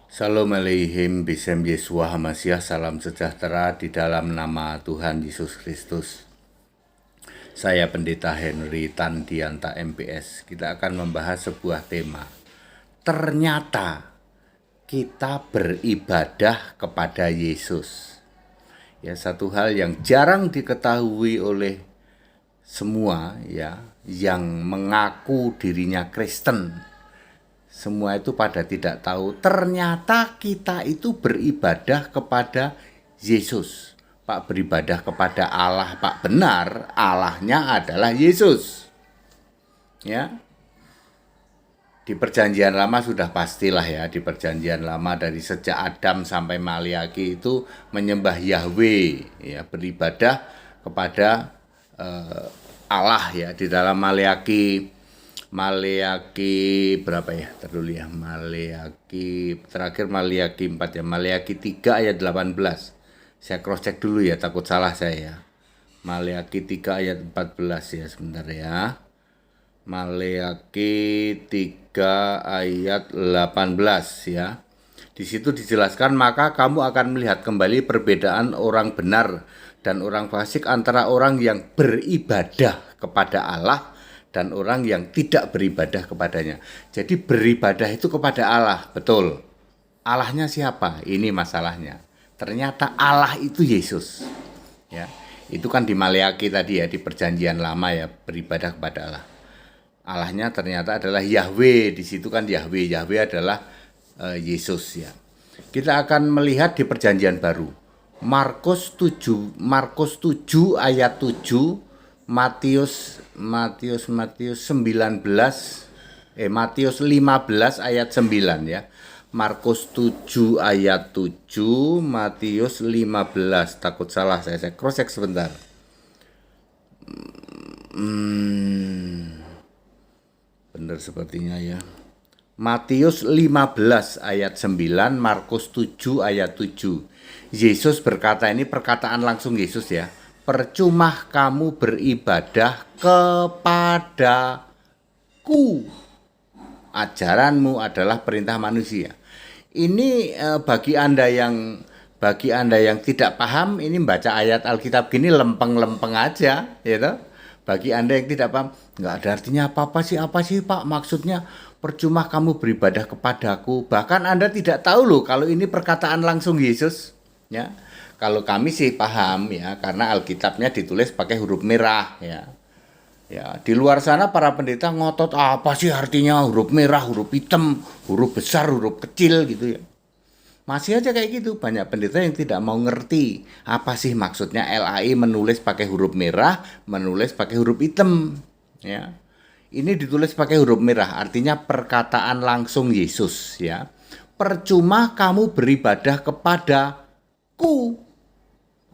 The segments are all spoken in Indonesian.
Shalom Aleihim, Bisem Yesua Hamasiah, salam sejahtera di dalam nama Tuhan Yesus Kristus. Saya Pendeta Henry Tandianta MPS. Kita akan membahas sebuah tema. Ternyata kita beribadah kepada Yesus. Ya, satu hal yang jarang diketahui oleh semua ya, yang mengaku dirinya Kristen. Semua itu pada tidak tahu, ternyata kita itu beribadah kepada Yesus. Pak, beribadah kepada Allah, Pak, benar, Allahnya adalah Yesus. Ya. Di perjanjian lama sudah pastilah ya, di perjanjian lama dari sejak Adam sampai Maliaki itu menyembah Yahweh, ya, beribadah kepada Allah ya. Di dalam Maliaki berapa ya? Terdulu ya. Terakhir Maliaki 4 ya. Maliaki 3 ayat 18. Saya cross check dulu ya, takut salah saya ya. Maliaki 3 ayat 14 ya, sebentar ya. Maleaki 3 ayat 18 ya. Di situ dijelaskan, maka kamu akan melihat kembali perbedaan orang benar dan orang fasik antara orang yang beribadah kepada Allah dan orang yang tidak beribadah kepadanya. Jadi beribadah itu kepada Allah, betul. Allahnya siapa? Ini masalahnya. Ternyata Allah itu Yesus. Ya, itu kan di Maleaki tadi ya, di perjanjian lama ya, beribadah kepada Allah. Allahnya ternyata adalah Yahweh. Di situ kan Yahweh. Yahweh adalah Yesus ya. Kita akan melihat di perjanjian baru. Markus 7 ayat 7, Matius 19 Matius 15 ayat 9 ya. Markus 7 ayat 7, Matius 15. Takut salah saya cross check sebentar. Benar sepertinya ya. Matius 15 ayat 9, Markus 7 ayat 7. Yesus berkata, ini perkataan langsung Yesus ya. Percuma kamu beribadah kepadaku. Ajaranmu adalah perintah manusia. Ini bagi Anda yang tidak paham, ini baca ayat Alkitab gini lempeng-lempeng aja, gitu. Bagi Anda yang tidak paham, nggak ada artinya apa sih Pak, maksudnya percuma kamu beribadah kepadaku. Bahkan Anda tidak tahu loh kalau ini perkataan langsung Yesus, ya. Kalau kami sih paham ya, karena Alkitabnya ditulis pakai huruf merah ya. Ya, di luar sana para pendeta ngotot apa sih artinya huruf merah, huruf hitam, huruf besar, huruf kecil gitu ya. Masih aja kayak gitu, banyak pendeta yang tidak mau ngerti apa sih maksudnya LAI menulis pakai huruf merah, menulis pakai huruf hitam ya. Ini ditulis pakai huruf merah, artinya perkataan langsung Yesus ya. Percuma kamu beribadah kepadaku.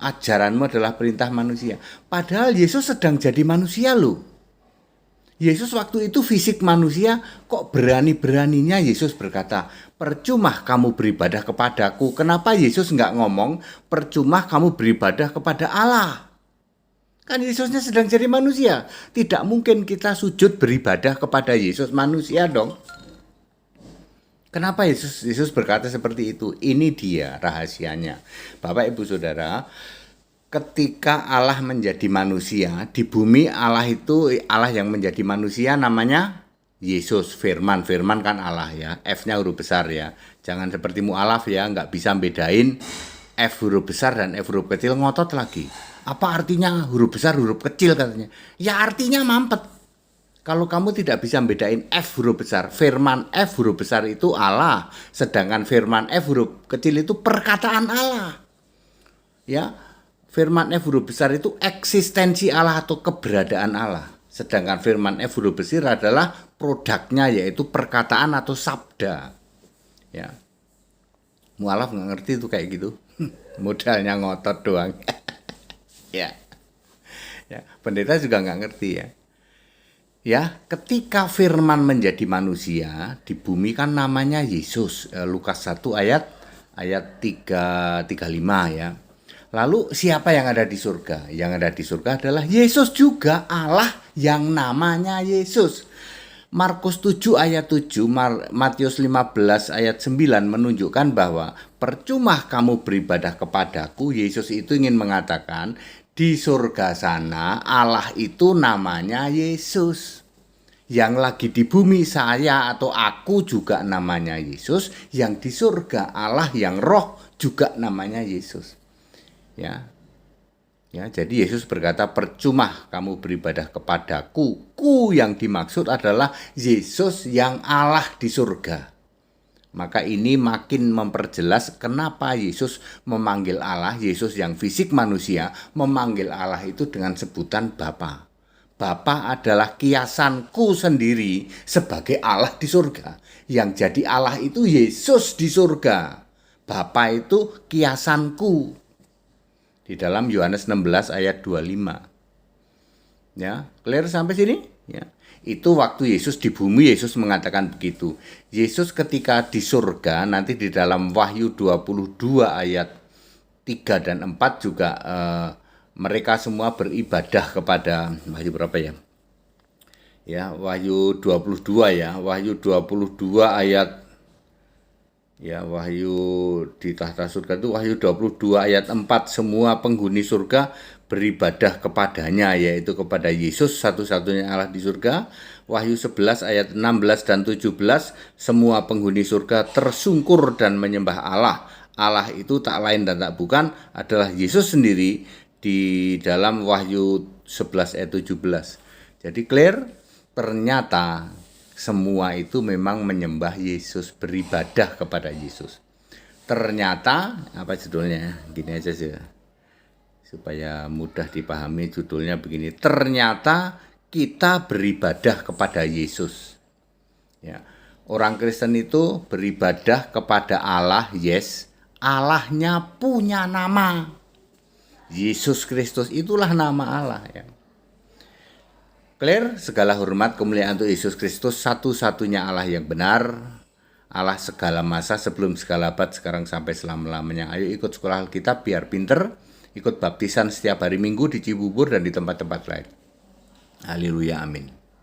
Ajaranmu adalah perintah manusia. Padahal Yesus sedang jadi manusia loh. Yesus waktu itu fisik manusia, kok berani-beraninya Yesus berkata, percuma kamu beribadah kepadaku. Kenapa Yesus nggak ngomong, percuma kamu beribadah kepada Allah? Kan Yesusnya sedang jadi manusia. Tidak mungkin kita sujud beribadah kepada Yesus manusia dong. Kenapa Yesus berkata seperti itu? Ini dia rahasianya. Bapak Ibu Saudara, ketika Allah menjadi manusia, di bumi Allah yang menjadi manusia namanya Yesus, Firman kan Allah ya, F-nya huruf besar ya. Jangan seperti mu'alaf ya, nggak bisa bedain F huruf besar dan F huruf kecil, ngotot lagi. Apa artinya huruf besar, huruf kecil katanya? Ya artinya mampet. Kalau kamu tidak bisa bedain F huruf besar, firman F huruf besar itu Allah, sedangkan firman F huruf kecil itu perkataan Allah. Ya, firman F huruf besar itu eksistensi Allah atau keberadaan Allah. Sedangkan firman F huruf besar adalah produknya, yaitu perkataan atau sabda. Ya, mualaf nggak ngerti itu kayak gitu. Modalnya ngotot doang. Ya, pendeta juga nggak ngerti ya. Ya, ketika firman menjadi manusia, di bumi kan namanya Yesus. Lukas 1 ayat 35 ya. Lalu siapa yang ada di surga? Yang ada di surga adalah Yesus juga, Allah yang namanya Yesus. Markus 7 ayat 7, Matius 15 ayat 9 menunjukkan bahwa percuma kamu beribadah kepadaku. Yesus itu ingin mengatakan di surga sana Allah itu namanya Yesus. Yang lagi di bumi saya atau aku juga namanya Yesus. Yang di surga Allah yang roh juga namanya Yesus. Ya, jadi Yesus berkata, percuma kamu beribadah kepadaku. Ku yang dimaksud adalah Yesus yang Allah di surga. Maka ini makin memperjelas kenapa Yesus memanggil Allah, Yesus yang fisik manusia, memanggil Allah itu dengan sebutan Bapa. Bapa adalah kiasanku sendiri sebagai Allah di surga. Yang jadi Allah itu Yesus di surga. Bapa itu kiasanku. Di dalam Yohanes 16 ayat 25. Ya, clear sampai sini? Ya. Itu waktu Yesus di bumi, Yesus mengatakan begitu. Yesus ketika di surga, nanti di dalam Wahyu 22 ayat 3 dan 4 juga mereka semua beribadah kepada, Wahyu berapa ya? Ya, Wahyu 22 ya. Wahyu 22 ayat, ya, Wahyu di tahta surga itu Wahyu 22 ayat 4, semua penghuni surga beribadah kepadanya, yaitu kepada Yesus satu-satunya Allah di surga. Wahyu 11 ayat 16 dan 17, semua penghuni surga tersungkur dan menyembah Allah. Allah itu tak lain dan tak bukan adalah Yesus sendiri di dalam Wahyu 11 ayat 17. Jadi clear, ternyata semua itu memang menyembah Yesus, beribadah kepada Yesus. Ternyata, apa judulnya? Gini aja sih, supaya mudah dipahami, judulnya begini. Ternyata kita beribadah kepada Yesus. Ya, orang Kristen itu beribadah kepada Allah, yes. Allahnya punya nama. Yesus Kristus itulah nama Allah, ya. Clear, segala hormat kemuliaan untuk Yesus Kristus, satu-satunya Allah yang benar, Allah segala masa, sebelum segala abad, sekarang sampai selama-lamanya. Ayo ikut sekolah Alkitab biar pinter, ikut baptisan setiap hari Minggu di Cibubur dan di tempat-tempat lain. Haleluya, amin.